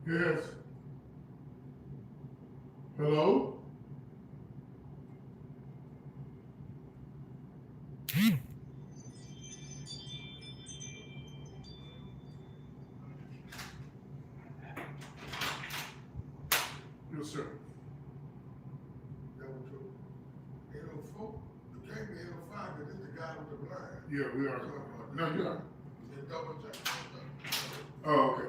Yes. Hello? Yes, sir. That was true. 804? You can't be 805 because this the guy with the blind. Yeah, we are. No, you are. Just double check. Oh, okay.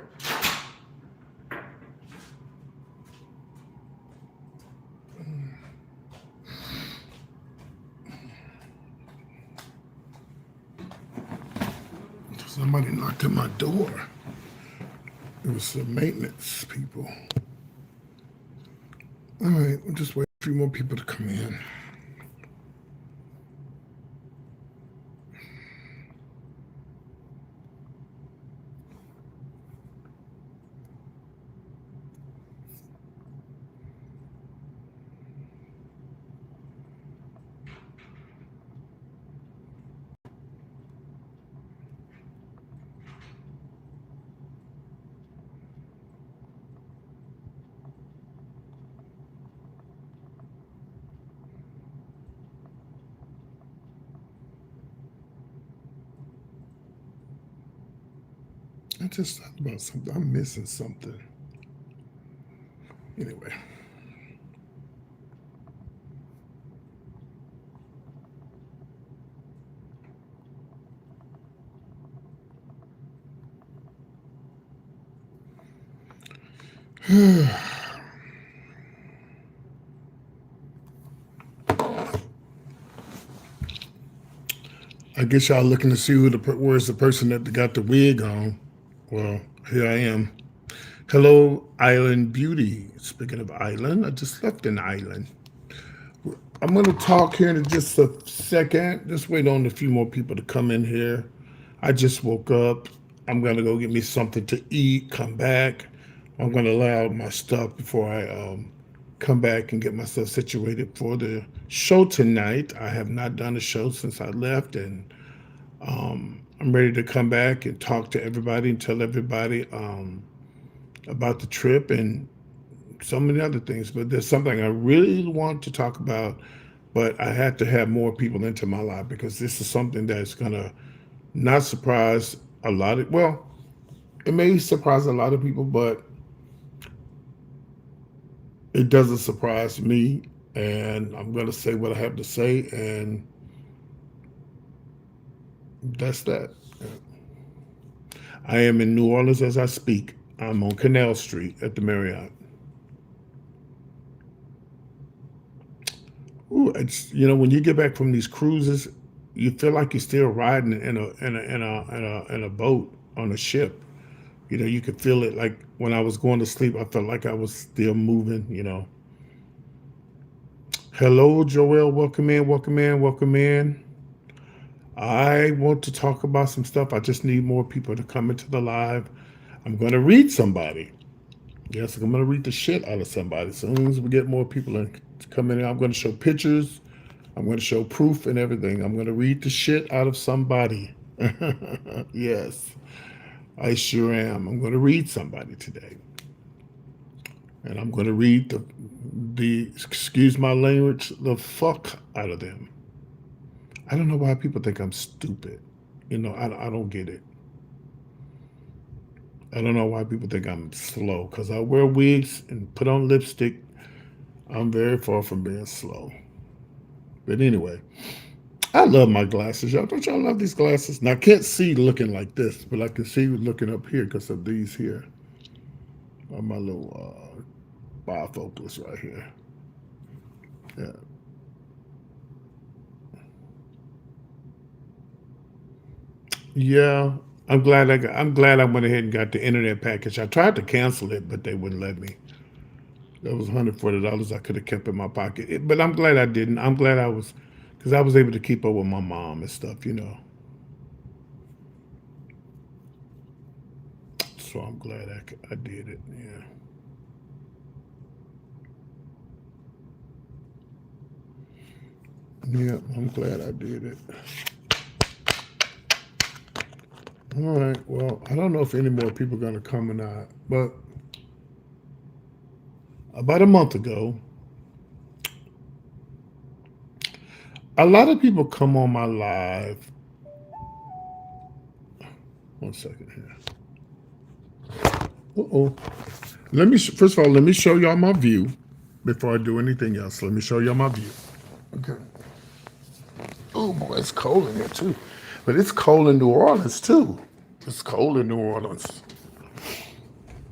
Somebody knocked at my door. It was some maintenance people. All right, we'll just wait for a few more people to come in. I just thought about something. I'm missing something. Anyway. I guess y'all looking to see where's the person that got the wig on. Well, here I am. Hello, Island Beauty. Speaking of island, I just left an island. I'm going to talk here in just a second. Just wait on a few more people to come in here. I just woke up. I'm going to go get me something to eat, come back. I'm going to lay out my stuff before I come back and get myself situated for the show tonight. I have not done a show since I left, and I'm ready to come back and talk to everybody and tell everybody about the trip and so many other things. But there's something I really want to talk about, but I had to have more people into my life because this is something that's gonna not surprise a lot of, well, it may surprise a lot of people, but it doesn't surprise me. And I'm gonna say what I have to say, and that's that. I am in New Orleans as I speak. I'm on Canal Street at the Marriott. Ooh, it's, when you get back from these cruises, you feel like you're still riding in a boat on a ship. You could feel it. Like when I was going to sleep, I felt like I was still moving. Hello, Joel. Welcome in. Welcome in. Welcome in. I want to talk about some stuff. I just need more people to come into the live. I'm going to read somebody. Yes, I'm going to read the shit out of somebody. As soon as we get more people in, come in, I'm going to show pictures. I'm going to show proof and everything. I'm going to read the shit out of somebody. Yes, I sure am. I'm going to read somebody today. And I'm going to read the excuse my language, the fuck out of them. I don't know why people think I'm stupid. I don't get it. I don't know why people think I'm slow because I wear wigs and put on lipstick. I'm very far from being slow. But anyway, I love my glasses, y'all. Don't y'all love these glasses? Now I can't see looking like this, but I can see looking up here because of these here. On my little bifocals right here. Yeah. Yeah. I'm glad I went ahead and got the internet package. I tried to cancel it, but they wouldn't let me. That was $140 I could have kept in my pocket. But I'm glad I didn't. I'm glad I was, because I was able to keep up with my mom and stuff. So I'm glad I did it. Yeah. Yeah, I'm glad I did it. All right. Well, I don't know if any more people are going to come or not, but about a month ago, a lot of people come on my live. One second here. Uh-oh. First of all, let me show y'all my view before I do anything else. Let me show y'all my view. Okay. Oh boy, it's cold in here too. But it's cold in New Orleans too. It's cold in New Orleans.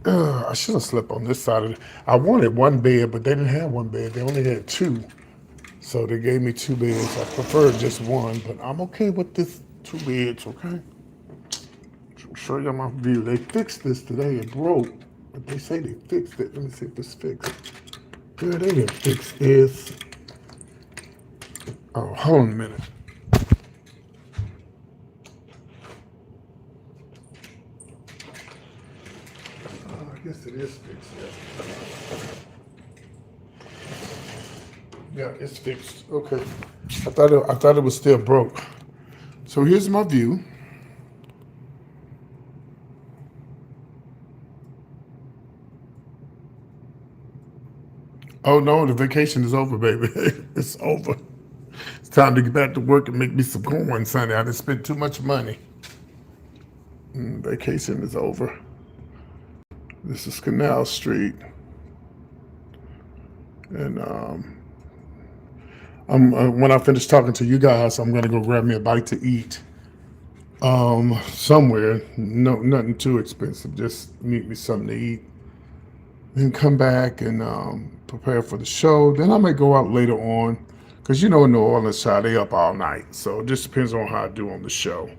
I should have slept on this side of it. I wanted one bed, but they didn't have one bed. They only had two. So they gave me two beds. I preferred just one, but I'm okay with this two beds, okay? I'll show you my view. They fixed this today. It broke. But they say they fixed it. Let me see if it's fixed. Yeah, they didn't fix this. Oh, hold on a minute. I guess it is fixed. Yeah, it's fixed. Okay. I thought it was still broke. So here's my view. Oh no, the vacation is over, baby. It's over. It's time to get back to work and make me some coins, honey. I done spent too much money. Vacation is over. This is Canal Street, and when I finish talking to you guys, I'm gonna go grab me a bite to eat. Somewhere. No, nothing too expensive. Just meet me something to eat, then come back and prepare for the show. Then I may go out later on, because in New Orleans, child, they up all night. So it just depends on how I do on the show.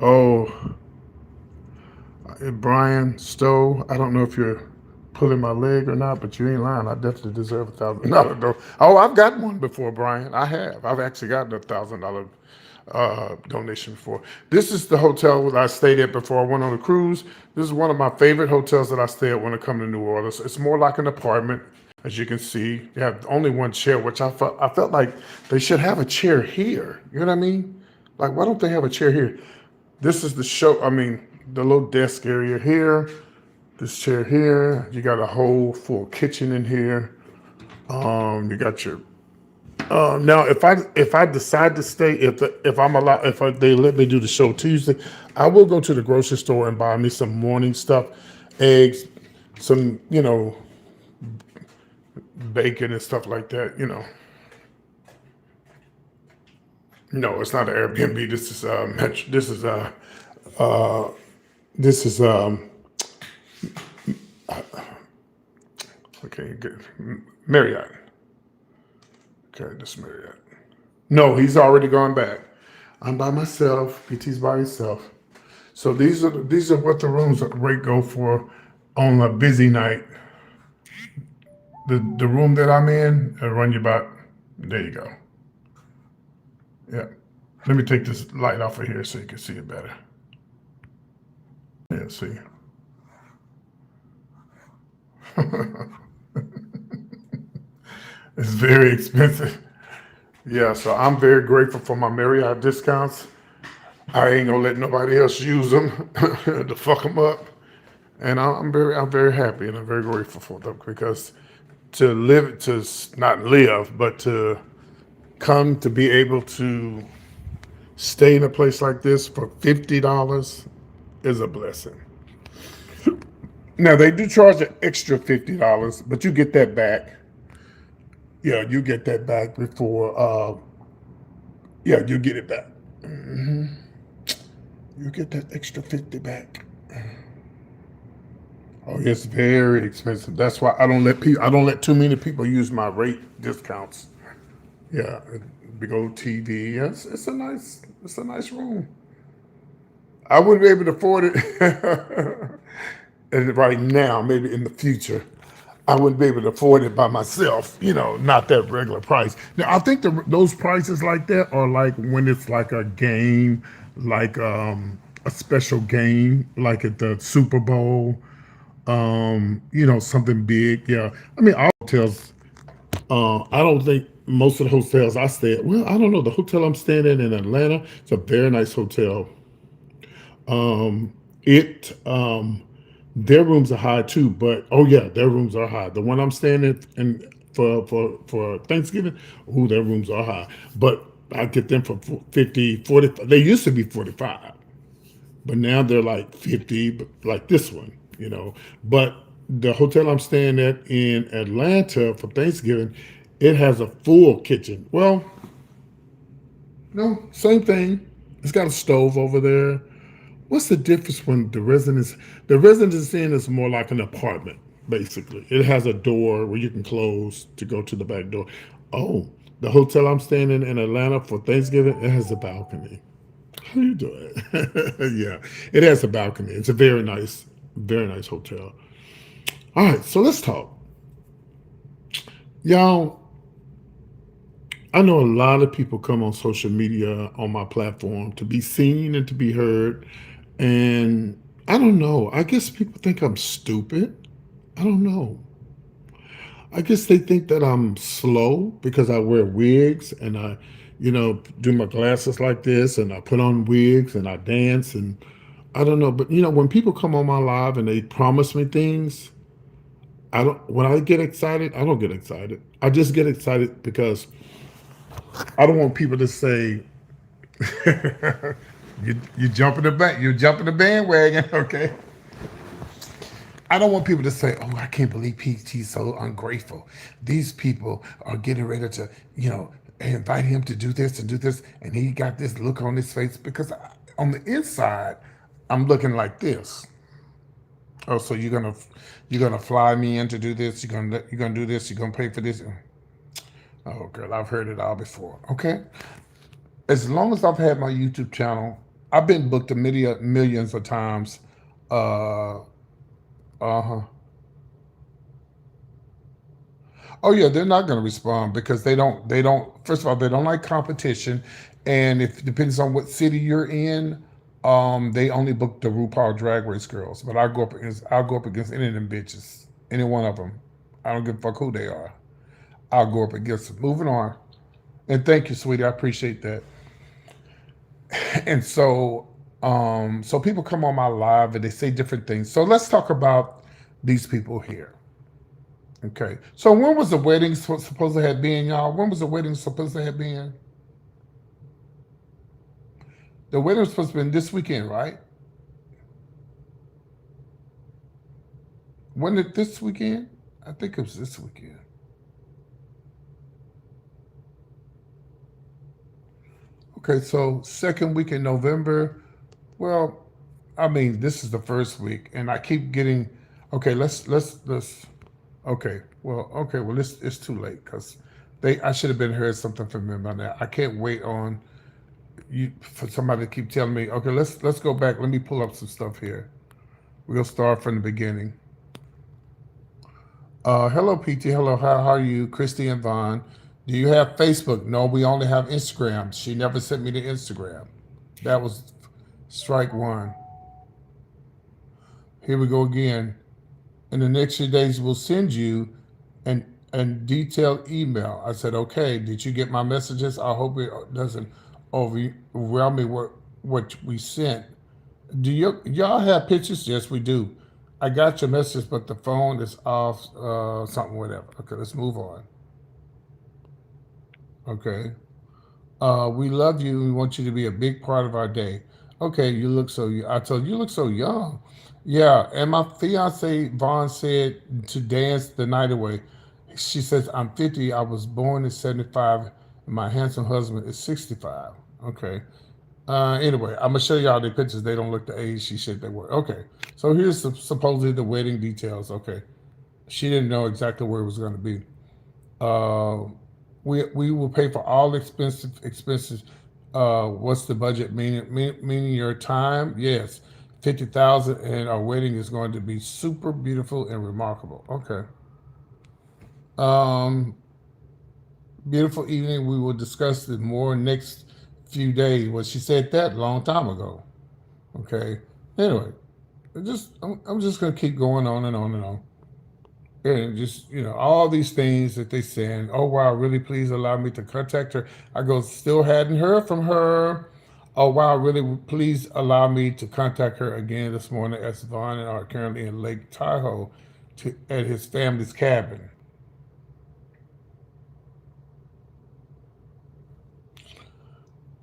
Oh, Brian Stowe, I don't know if you're pulling my leg or not, but you ain't lying. I definitely deserve $1,000. Oh, I've gotten one before, Brian. I have. I've actually gotten $1,000 donation before. This is the hotel that I stayed at before I went on a cruise. This is one of my favorite hotels that I stay at when I come to New Orleans. It's more like an apartment, as you can see. You have only one chair, which I felt like they should have a chair here. You know what I mean? Like, why don't they have a chair here? This is the show. I mean, the little desk area here, this chair here. You got a whole full kitchen in here. You got your now, if I decide to stay, if I'm allowed, they let me do the show Tuesday, I will go to the grocery store and buy me some morning stuff, eggs, some bacon and stuff like that. No, it's not an Airbnb. This is okay, good. Marriott. Okay, this Marriott. No, he's already gone back. I'm by myself. PT's by himself. So these are what the rooms rate go for on a busy night. The room that I'm in, I run you about. There you go. Yeah. Let me take this light off of here so you can see it better. Yeah, see. It's very expensive. Yeah, so I'm very grateful for my Marriott discounts. I ain't gonna let nobody else use them to fuck them up. And I'm very happy and I'm very grateful for them because to not live, but to come to be able to stay in a place like this for $50 is a blessing. Now they do charge an extra $50, but you get that back. Yeah, you get that back before. Yeah, you get it back. You get that extra 50 back. Oh, it's very expensive. That's why I don't let too many people use my rate discounts. Yeah, big old TV. Yeah, it's a nice room. I wouldn't be able to afford it and right now. Maybe in the future, I wouldn't be able to afford it by myself. Not that regular price. Now, I think those prices like that are like when it's like a game, like a special game, like at the Super Bowl. Something big. Yeah, I mean, all hotels. I don't think most of the hotels I stay at. Well, I don't know. The hotel I'm staying in Atlanta, it's a very nice hotel. It their rooms are high too, but oh yeah, their rooms are high. The one I'm staying in for Thanksgiving, oh, their rooms are high. But I get them for 50, 40. They used to be 45, but now they're like 50, but like this one. But the hotel I'm staying at in Atlanta for Thanksgiving, it has a full kitchen. Well, no, same thing. It's got a stove over there. What's the difference when the residence inn is more like an apartment, basically. It has a door where you can close to go to the back door. Oh, the hotel I'm staying in Atlanta for Thanksgiving, it has a balcony. How you doing? Yeah, it has a balcony. It's a very nice hotel. All right, so let's talk. Y'all, I know a lot of people come on social media on my platform to be seen and to be heard. And I don't know. I guess people think I'm stupid. I don't know. I guess they think that I'm slow because I wear wigs and I do my glasses like this and I put on wigs and I dance and I don't know. But when people come on my live and they promise me things, I don't. When I get excited, I don't get excited. I just get excited because I don't want people to say, you jump in the bandwagon, okay? I don't want people to say, "Oh, I can't believe PT's so ungrateful. These people are getting ready to, invite him to do this and do this, and he got this look on his face." Because on the inside, I'm looking like this. Oh, so you're gonna fly me in to do this? You're gonna do this? You're gonna pay for this? Oh, girl, I've heard it all before. Okay, as long as I've had my YouTube channel, I've been booked millions of times. Uh, uh huh. Oh yeah, they're not going to respond because they don't. They don't. First of all, they don't like competition, and if it depends on what city you're in, they only book the RuPaul Drag Race girls. But I'll go up against any of them bitches, any one of them. I don't give a fuck who they are. I'll go up against them. Moving on. And thank you, sweetie. I appreciate that. And so So people come on my live and they say different things. So let's talk about these people here. Okay. So when was the wedding supposed to have been, y'all? When was the wedding supposed to have been? The wedding was supposed to have been this weekend, right? Wasn't it this weekend? I think it was this weekend. Okay, so second week in November. Well, I mean, this is the first week, and I keep getting. Okay, let's. Okay, well, it's too late because they. I should have been heard something from them on that. I can't wait on you for somebody to keep telling me. Okay, let's go back. Let me pull up some stuff here. We'll start from the beginning. Hello, PT. Hello, how are you, Christy and Vaughn? Do you have Facebook? No, we only have Instagram. She never sent me the Instagram. That was strike one. Here we go again. In the next few days, we'll send you an detailed email. I said, okay. Did you get my messages? I hope it doesn't overwhelm me what we sent. Do y'all have pictures? Yes, we do. I got your message, but the phone is off. Something, whatever. Okay, let's move on. Okay. We love you. We want you to be a big part of our day. Okay, you look so. I told you, you look so young. Yeah, and my fiance Vaughn said to dance the night away. She says, I'm 50. I was born in 75. And my handsome husband is 65. Okay. Anyway, I'm gonna show y'all the pictures. They don't look the age she said they were. Okay. So here's supposedly the wedding details. Okay. She didn't know exactly where it was going to be. Uh, we will pay for all expenses. What's the budget? Meaning your time? Yes, 50,000, and our wedding is going to be super beautiful and remarkable. Okay. Um, Beautiful evening. We will discuss it more next few days. Well, she said that a long time ago. Okay. Anyway, I'm just gonna keep going on and on and on. And just, all these things that they send. Oh wow, really please allow me to contact her. I go, still hadn't heard from her. Oh wow, really please allow me to contact her again this morning, as Vaughn and I are currently in Lake Tahoe at his family's cabin.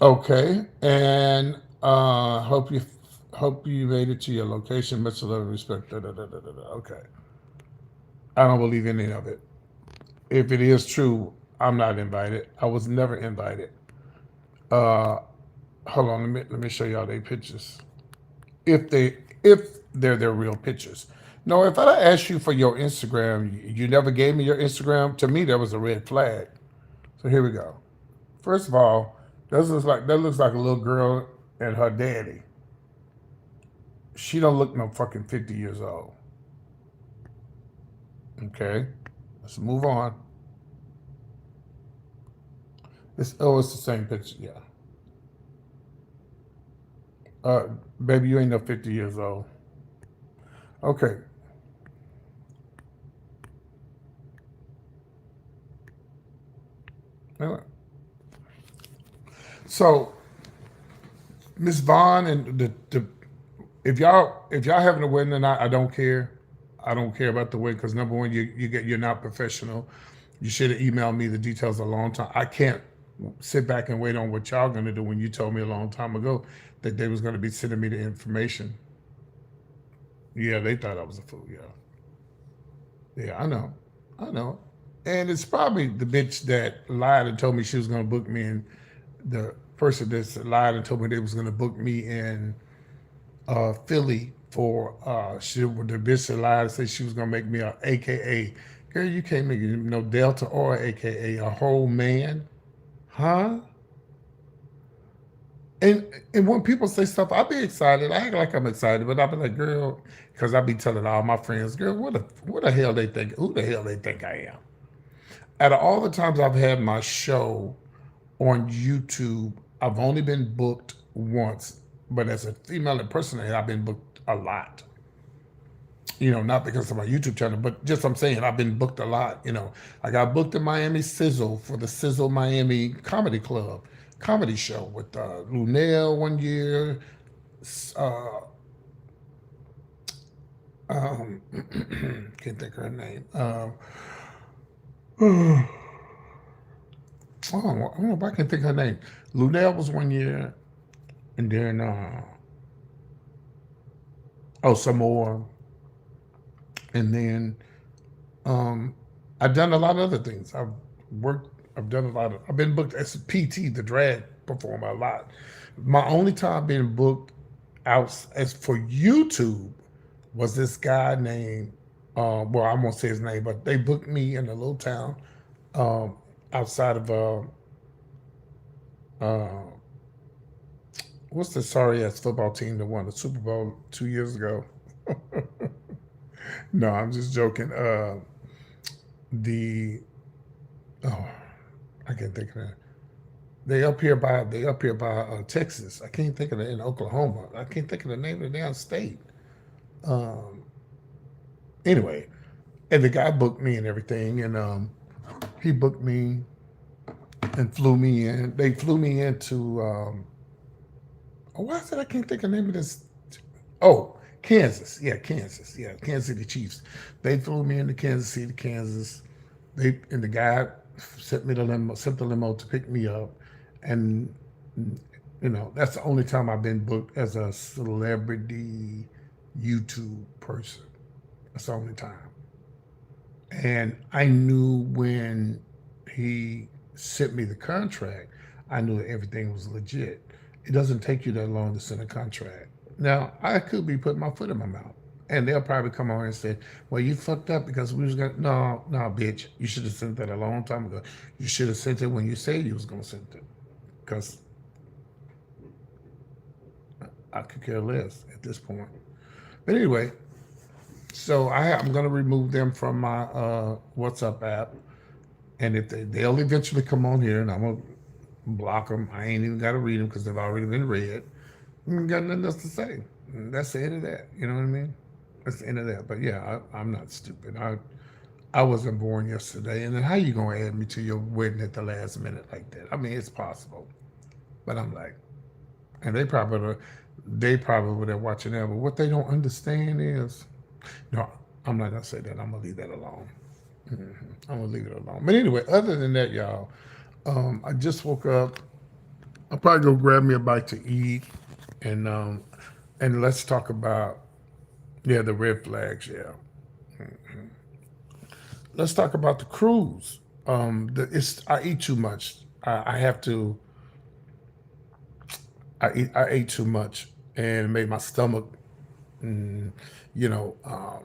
Okay, and hope you made it to your location. Much love and respect. Da, da, da, da, da, da. Okay, I don't believe any of it. If it is true, I'm not invited. I was never invited. Uh, Hold on, let me show y'all their pictures. If they're their real pictures. No, if I asked you for your Instagram, you never gave me your Instagram. To me, that was a red flag. So here we go. First of all, that looks like a little girl and her daddy. She don't look no fucking 50 years old. Okay, let's move on. It's the same picture. Yeah. Baby, you ain't no 50 years old. Okay. Anyway, so Miss Vaughn and the if y'all having a wedding or not, I don't care. I don't care about the wedding because number one, you're not professional. You should have emailed me the details a long time. I can't sit back and wait on what y'all gonna do when you told me a long time ago that they was gonna be sending me the information. Yeah, they thought I was a fool. Yeah, yeah, I know, and it's probably the bitch that lied and told me she was gonna book me, and the person that lied and told me they was gonna book me in Philly for the bitch that lied and said she was gonna make me a AKA. Girl, you can't make it no Delta or AKA a whole man, huh? And when people say stuff, I be excited. I act like I'm excited, but I be like, girl, because I be telling all my friends, girl, what the hell they think? Who the hell they think I am? Out of all the times I've had my show on YouTube, I've only been booked once, but as a female impersonator, I've been booked a lot. Not because of my YouTube channel, but just I'm saying I've been booked a lot. I got booked in Miami Sizzle for the Sizzle Miami Comedy Club comedy show with Lunel one year. uh, can't think of her name. I don't know if I can think of her name. Lunel was one year, and then some more, and then um, I've done a lot of other things. Worked. I've done a lot of. I've been booked as a PT, the drag performer, a lot. My only time being booked out as for YouTube was this guy named. Well, I won't say his name, but they booked me in a little town um, outside of uh, what's the sorry ass football team that won the Super Bowl 2 years ago? No, I'm just joking. The oh, I can't think of that. They up here by Texas. I can't think of it in Oklahoma. I can't think of the name of the damn state. Um, anyway, and the guy booked me and everything, and he booked me and flew me in. They flew me into oh, why is it I can't think of the name of this? Oh, Kansas. Yeah, Kansas. Yeah, Kansas City Chiefs. They flew me into Kansas City, Kansas. And the guy sent the limo to pick me up, and that's the only time I've been booked as a celebrity YouTube person. That's the only time. And I knew when he sent me the contract, I knew that everything was legit. It doesn't take you that long to send a contract. Now, I could be putting my foot in my mouth. And they'll probably come on and say, well, you fucked up because we was going to. No, no, bitch. You should have sent that a long time ago. You should have sent it when you said you was going to send it. Because I could care less at this point. But anyway, so I'm going to remove them from my WhatsApp app. And if they'll eventually come on here, and I'm gonna block them. I ain't even got to read them because they've already been read. Got nothing else to say. That's the end of that. You know what I mean? That's the end of that. But yeah, I'm not stupid. I wasn't born yesterday. And then how you gonna add me to your wedding at the last minute like that? I mean, it's possible. But I'm like, and they probably were there watching that. But what they don't understand is, no, I'm not gonna say that. I'm gonna leave that alone. I'm gonna leave it alone. But anyway, other than that, y'all, I just woke up. I'll probably go grab me a bite to eat, and let's talk about the red flags. Yeah, let's talk about the cruise. I eat too much. I have to. I ate too much and it made my stomach. Mm, you know, I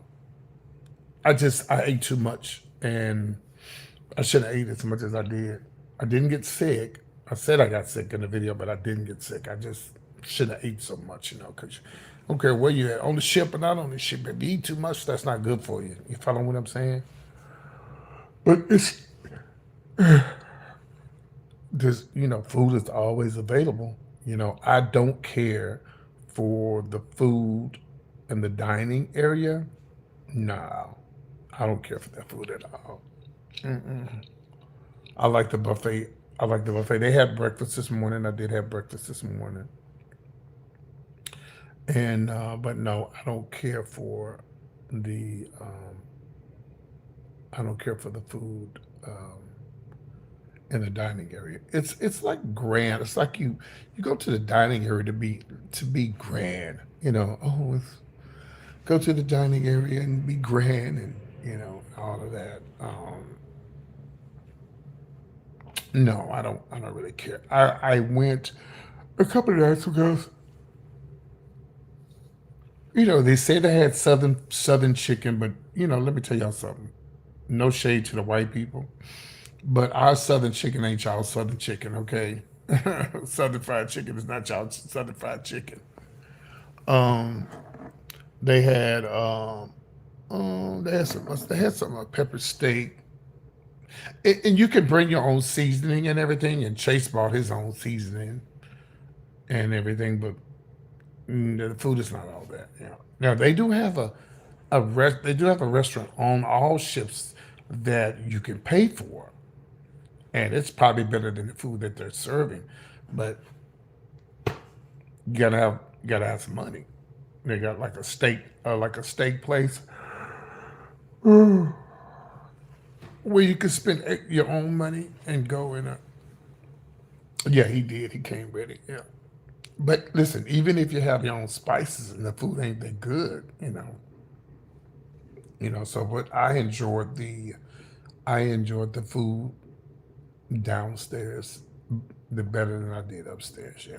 ate too much and I shouldn't have ate as much as I did. I didn't get sick. I said I got sick in the video, but I didn't get sick. I just shouldn't have ate so much, because I don't care where you at, on the ship or not on the ship. If you eat too much, that's not good for you. You follow what I'm saying? But it's this, food is always available. I don't care for the food in the dining area. No, I don't care for that food at all. I like the buffet. I like the buffet. They had breakfast this morning. I did have breakfast this morning, and but no, I don't care for the I don't care for the food in the dining area. It's like grand. It's like you go to the dining area to be grand. Go to the dining area and be grand and all of that. No, I don't really care. I went a couple of nights ago. They say they had southern chicken, but let me tell y'all something. No shade to the white people, but our southern chicken ain't y'all southern chicken, okay? Southern fried chicken is not y'all southern fried chicken. Um, they had they had some pepper steak, and you can bring your own seasoning and everything. And Chase brought his own seasoning and everything, but the food is not all that. Now they do have they do have a restaurant on all ships that you can pay for, and it's probably better than the food that they're serving. But you gotta have You gotta have some money. They got like a steak place where you can spend your own money and go in a. Yeah, he did. He came ready. Yeah. But listen, even if you have your own spices and the food ain't that good, So, but I enjoyed the food downstairs the better than I did upstairs. Yeah,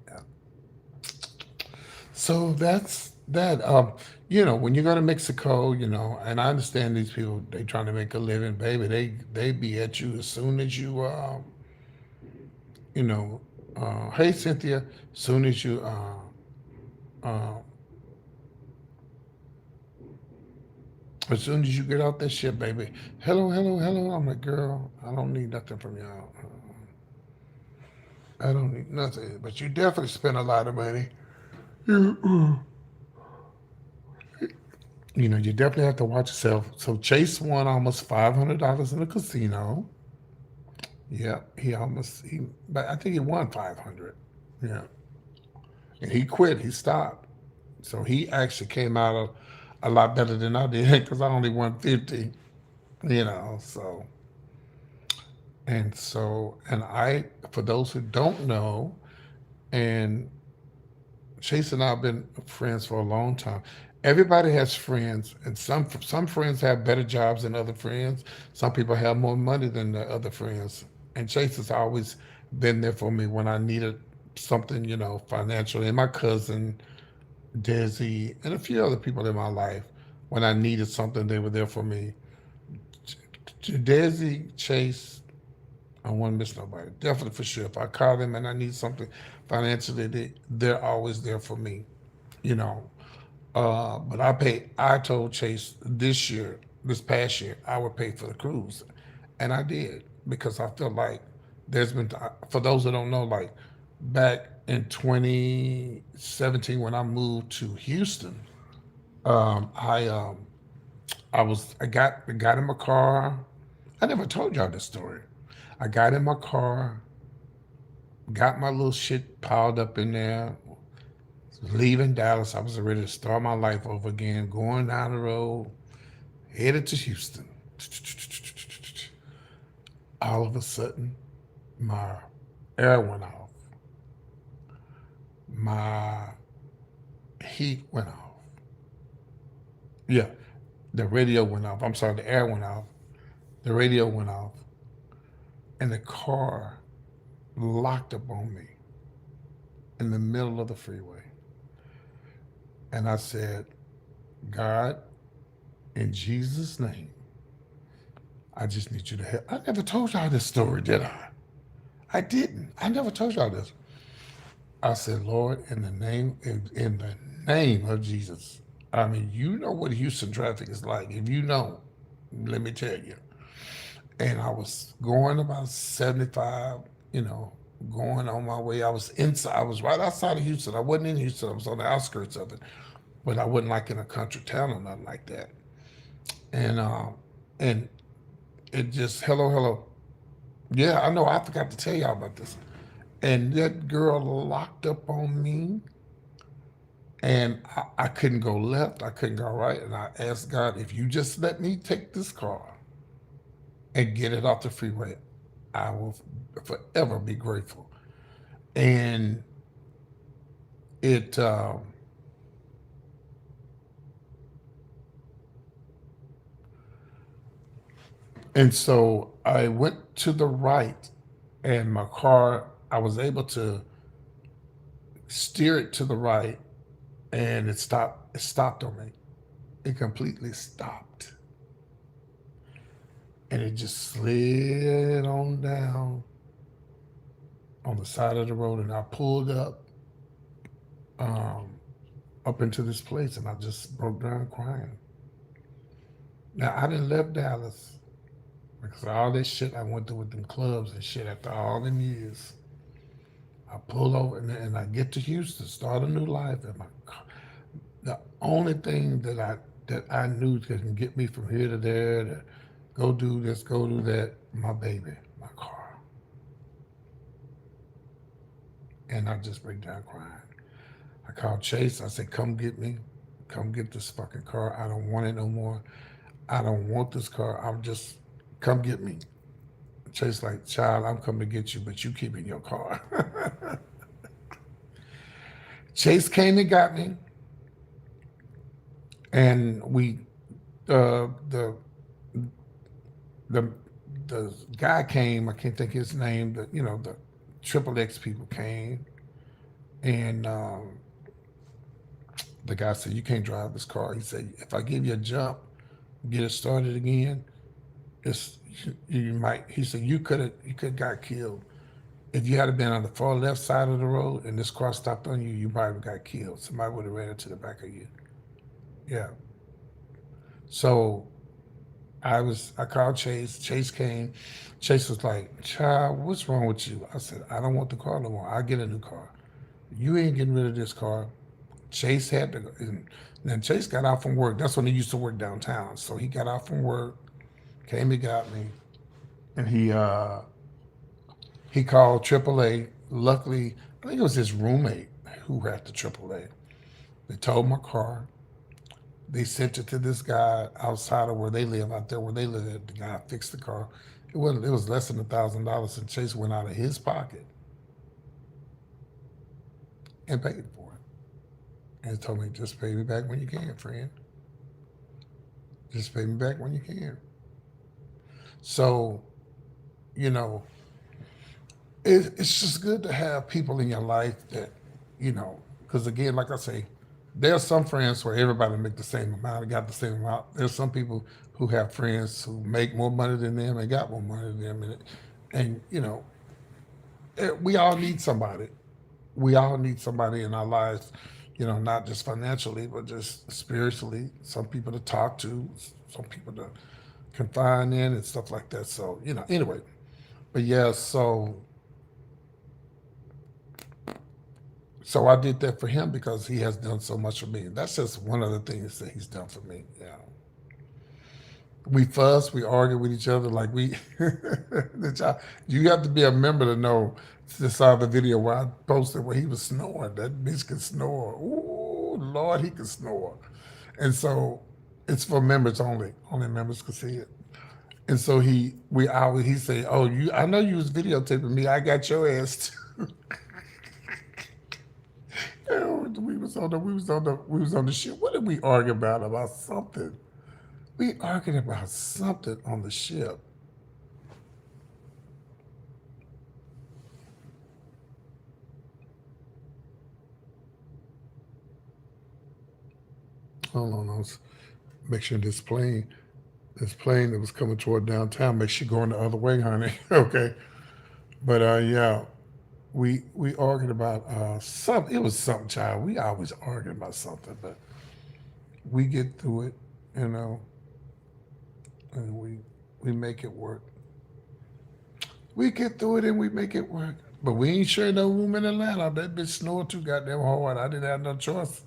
yeah. So that's that. When you go to Mexico, and I understand these people they trying to make a living, baby. They be at you as soon as you know. Hey Cynthia, soon as you uh, as soon as you get out that shit, baby. Hello, hello, hello. I'm like, girl, I don't need nothing from y'all. I don't need nothing. But you definitely spend a lot of money. You definitely have to watch yourself. So Chase won almost $500 in the casino. Yeah, but I think he won 500. Yeah, and he quit. He stopped. So he actually came out a lot better than I did because I only won 50. So for those who don't know, and Chase and I have been friends for a long time. Everybody has friends, and some friends have better jobs than other friends. Some people have more money than the other friends. And Chase has always been there for me when I needed something, financially. And my cousin Desi and a few other people in my life, when I needed something, they were there for me. Desi, Chase, I won't miss nobody. Definitely for sure. If I call them and I need something financially, they're always there for me. You know, but I told Chase this past year, I would pay for the cruise. And I did because I feel like for those that don't know, like back in 2017 when I moved to Houston, um, I, um, I got in my car. I never told y'all this story. I got in my car, got my little shit piled up in there, leaving Dallas. I was ready to start my life over again, going down the road, headed to Houston. All of a sudden, my air went off. My heat went off. Yeah, the radio went off. I'm sorry, the air went off. The radio went off. And the car locked up on me in the middle of the freeway. And I said, God, in Jesus' name, I just need you to help. I never told y'all this story, did I? I didn't. I never told y'all this. I said, Lord, in the name of Jesus. I mean, you know what Houston traffic is like. If you know, let me tell you. And I was going about 75, you know, going on my way. I was inside. I was right outside of Houston. I wasn't in Houston. I was on the outskirts of it, but I wasn't like in a country town or nothing like that. And and it just hello, hello. Yeah, I know. I forgot to tell y'all about this. And that girl locked up on me, and I couldn't go left. I couldn't go right. And I asked God, if you just let me take this car and get it off the freeway, I will forever be grateful. And it, and so I went to the right, and my car, I was able to steer it to the right, and it stopped. It stopped on me. It completely stopped, and it just slid on down on the side of the road, and I pulled um, up into this place, and I just broke down crying. Now I didn't left Dallas because of all this shit I went through with them clubs and shit. After all them years, I pull over and I get to Houston, start a new life, and the only thing that I knew that can get me from here to there to go do this, go do that, my baby, my car, and I just break down crying. I called Chase. I said, come get me. Come get this fucking car. I don't want it no more. I don't want this car. I'm just, come get me. Chase like, child, I'm coming to get you, but you keep in your car. Chase came and got me, and we, uh, the the the guy came. I can't think his name. The Triple X people came, and the guy said, "You can't drive this car." He said, "If I give you a jump, get it started again, it's you might." He said, "You could got killed if you had been on the far left side of the road and this car stopped on you. You probably got killed. Somebody would have ran into the back of you." Yeah. So I called Chase. Chase came. Chase was like, "Child, what's wrong with you?" I said, "I don't want the car no more. I'll get a new car. You ain't getting rid of this car." Chase had to, and then Chase got out from work. That's when he used to work downtown. So he got out from work, came and got me, and he called AAA. Luckily, I think it was his roommate who had the AAA. They towed my car. They sent it to this guy outside of where they live, out there where they live. The guy fixed the car. It wasn't. It was less than $1,000, and Chase went out of his pocket and paid for it. And told me, "Just pay me back when you can, friend. Just pay me back when you can." So, you know, it's just good to have people in your life that, because again, like I say, there are some friends where everybody make the same amount, got the same amount. There's some people who have friends who make more money than them and got more money than them, and we all need somebody. We all need somebody in our lives, not just financially, but just spiritually. Some people to talk to, some people to confide in, and stuff like that. So, anyway, but yeah, so I did that for him because he has done so much for me. That's just one of the things that he's done for me. Yeah, we fuss, we argue with each other like we. You have to be a member to know. Just saw the video where I posted where he was snoring. That bitch could snore. Ooh, Lord, he could snore. And so it's for members only. Only members could see it. And so he say, "Oh, I know you was videotaping me. I got your ass too." We was on the shit. What did we argue about? About something. We argued about something on the ship. Hold on, let's make sure this plane that was coming toward downtown, make sure going the other way, honey. Okay. But yeah, we argued about something. It was something, child. We always argue about something, but we get through it, you know, and we make it work. We get through it and we make it work. But we ain't sure no room in Atlanta. That bitch snored too goddamn hard. I didn't have no choice.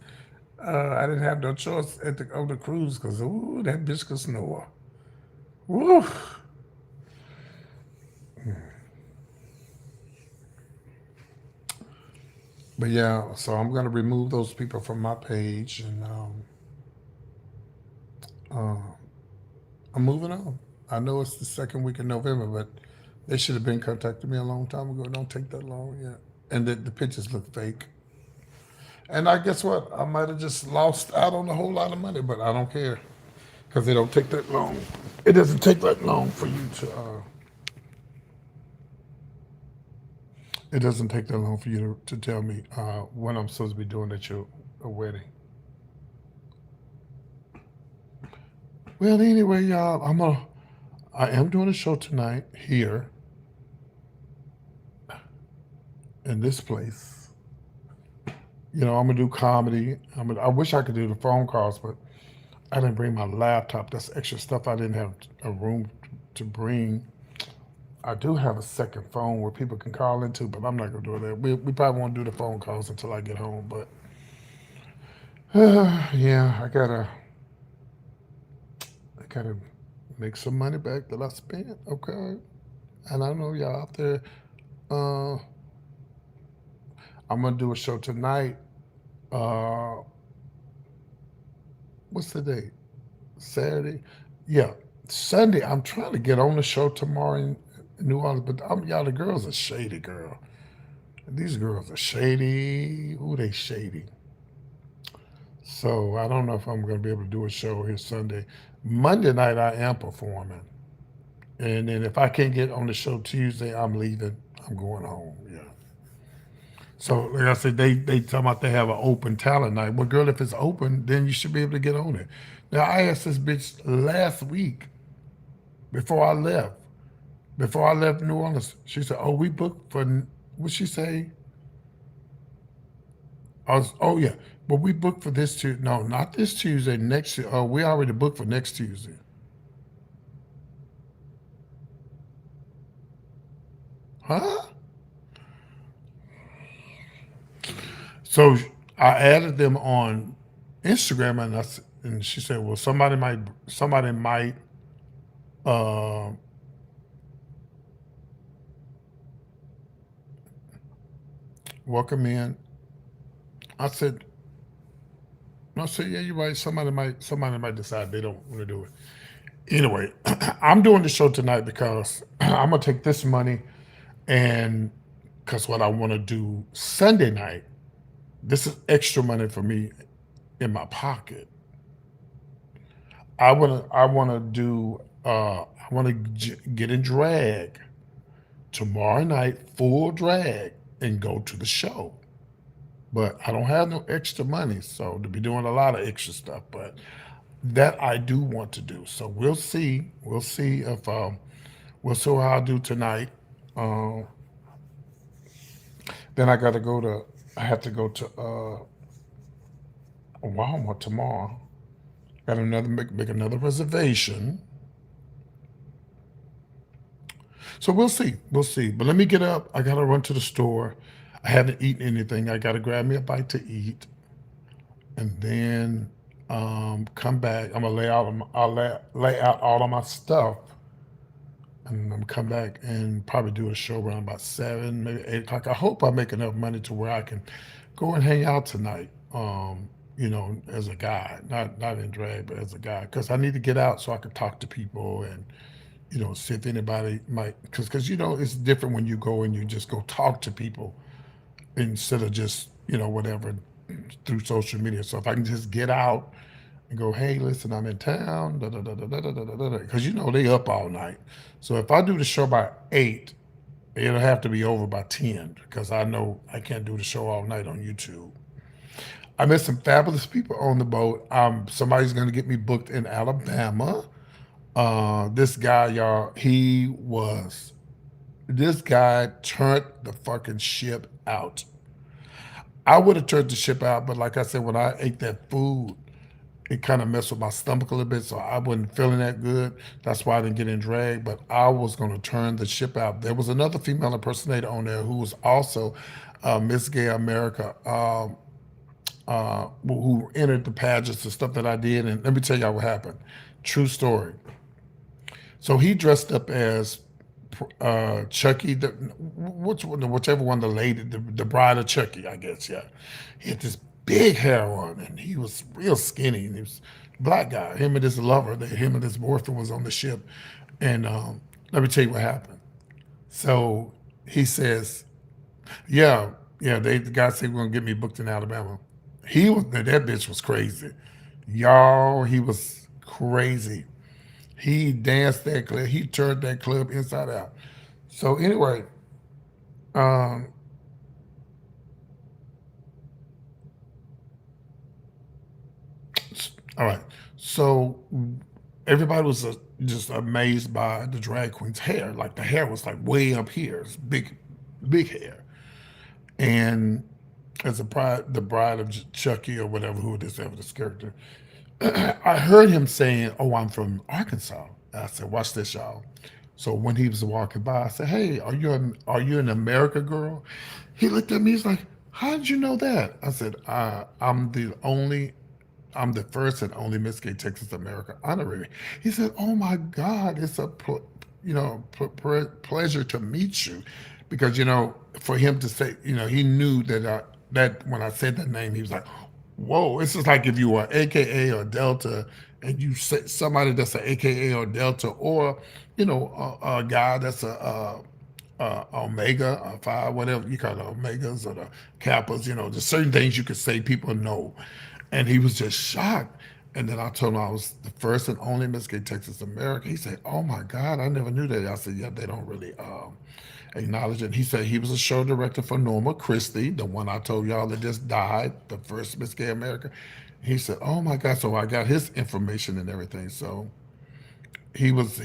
I didn't have no choice on the cruise because ooh, that bitch could snore. Woo. But yeah, so I'm gonna remove those people from my page, and uh, I'm moving on. I know it's the second week in November, but they should have been contacting me a long time ago. It don't take that long yet. And the pictures look fake. And I guess what? I might have just lost out on a whole lot of money, but I don't care because it don't take that long. It doesn't take that long for you to. It doesn't take that long for you to tell me what I'm supposed to be doing at your wedding. Well, anyway, y'all, I am doing a show tonight here in this place. I'm gonna do comedy. I wish I could do the phone calls, but I didn't bring my laptop. That's extra stuff I didn't have a room to bring. I do have a second phone where people can call into, but I'm not gonna do that. We probably won't do the phone calls until I get home. But yeah, I gotta make some money back that I spent. Okay, and I know y'all out there. Uh, I'm gonna do a show tonight Uh, what's the date? Saturday. Yeah, Sunday. I'm trying to get on the show tomorrow in New Orleans, but y'all, the girls are shady, girl. These girls are shady. Ooh, they shady. So I don't know if I'm going to be able to do a show here Sunday. Monday night I am performing, and then if I can't get on the show Tuesday, I'm leaving. I'm going home. Yeah. So like I said, they talking about they have an open talent night. Well, girl, if it's open, then you should be able to get on it. Now I asked this bitch last week before I left. Before I left New Orleans, she said, "Oh, we booked for what she say? Oh yeah, but we booked for this Tuesday. No, not this Tuesday. Next. Oh, we already booked for next Tuesday. Huh? So I added them on Instagram, and and she said, "Well, somebody might uh, welcome in." I said, "No, I said, yeah, you're right. Somebody might decide they don't want to do it." Anyway, I'm doing the show tonight because I'm gonna take this money and because what I want to do Sunday night, this is extra money for me in my pocket. I wanna do I wanna get in drag tomorrow night, full drag, and go to the show. But I don't have no extra money, so to be doing a lot of extra stuff. But that I do want to do. So we'll see. We'll see if we'll see how I do tonight. Um, then I got to go to. I have to go to Walmart tomorrow. Got another make another reservation. So we'll see. We'll see. But let me get up. I gotta run to the store. I haven't eaten anything. I gotta grab me a bite to eat, and then come back. I'm gonna I'll lay out all of my stuff, and I'm come back and probably do a show around about 7, maybe 8 o'clock. I hope I make enough money to where I can go and hang out tonight. As a guy, not in drag, but as a guy, because I need to get out so I can talk to people and see if anybody might, because it's different when you go and you just go talk to people instead of just whatever through social media. So if I can just get out and go, hey, listen, I'm in town, da da da da da da da da, because they up all night. So if I do the show by 8, it'll have to be over by 10 because I know I can't do the show all night on YouTube. I met some fabulous people on the boat. Somebody's going to get me booked in Alabama. This guy, y'all, this guy turned the fucking ship out. I would have turned the ship out, but like I said, when I ate that food, it kind of messed with my stomach a little bit, so I wasn't feeling that good. That's why I didn't get in drag, but I was going to turn the ship out. There was another female impersonator on there who was also Miss Gay America, who entered the pageants and stuff that I did. And let me tell y'all what happened. True story. So he dressed up as Chucky, whichever one, the lady, the bride of Chucky, I guess. Yeah, he had this big hair on, and he was real skinny. And he was a black guy. Him and his lover, him and his boyfriend was on the ship. And let me tell you what happened. So he says, "Yeah, yeah." The guy said we're gonna get me booked in Alabama. That bitch was crazy, y'all. He was crazy. He danced that club. He turned that club inside out. So anyway, um, all right. So everybody was just amazed by the drag queen's hair. Like the hair was like way up here. It's big, big hair. And as the bride of Chucky or whatever, who this ever this character, I heard him saying, "Oh, I'm from Arkansas." I said, "Watch this, y'all." So when he was walking by, I said, "Hey, are you an America girl?" He looked at me. He's like, "How did you know that?" I said, I'm the first and only Miss Gay Texas America honorary." He said, "Oh my God, it's a pleasure to meet you," because for him to say, he knew that when I said that name, he was like, Whoa, it's just like if you are AKA or Delta, and you say somebody that's an AKA or Delta, or a guy that's a Omega, a Phi, whatever you call the Omegas or the Kappas. There's certain things you could say people know, and he was just shocked. And then I told him I was the first and only Miss Gay Texas America. He said, "Oh my God, I never knew that." I said, "Yeah, they don't really acknowledge it." He said he was a show director for Norma Christie, the one I told y'all that just died, the first Miss Gay America. He said, "Oh my God!" So I got his information and everything. So he was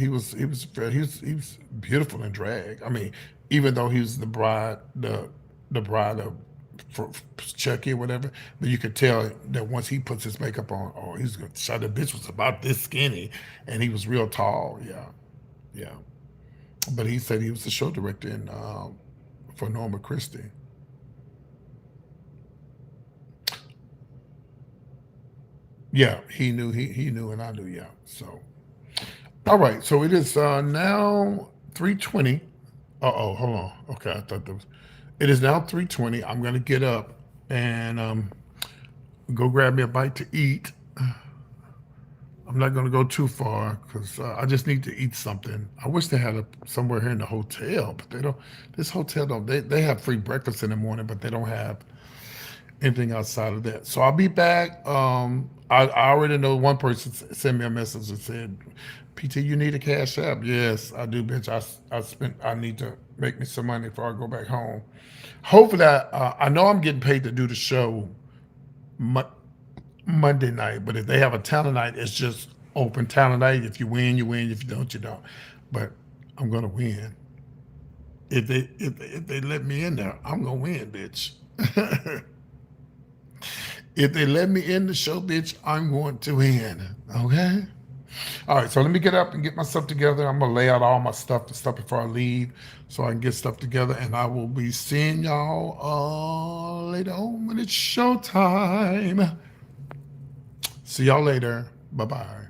beautiful in drag. I mean, even though he was the bride of Chucky or whatever, but you could tell that once he puts his makeup on, oh, he's gonna show the bitch was about this skinny, and he was real tall. Yeah, yeah. But he said he was the show director for Norma Christie. Yeah, he knew and I knew. Yeah. So all right, so it is now 3:20. Uh-oh, hold on. Okay, I thought that was. It is now 3:20. I'm gonna get up and go grab me a bite to eat. I'm not gonna go too far because I just need to eat something. I wish they had somewhere here in the hotel, but they don't. This hotel don't. They have free breakfast in the morning, but they don't have anything outside of that. So I'll be back. I already know one person sent me a message that said, "PT, you need a cash app." Yes, I do, bitch. I need to make me some money before I go back home. Hopefully, I know I'm getting paid to do the show Mo- Monday night, but if they have a talent night, it's just open talent night. If you win, you win. If you don't, you don't. But I'm gonna win. If they let me in there, I'm gonna win, bitch. If they let me in the show, bitch, I'm going to win. Okay? All right, so let me get up and get myself together. I'm gonna lay out all my stuff, the stuff before I leave, so I can get stuff together, and I will be seeing y'all later on when it's showtime. See y'all later. Bye bye.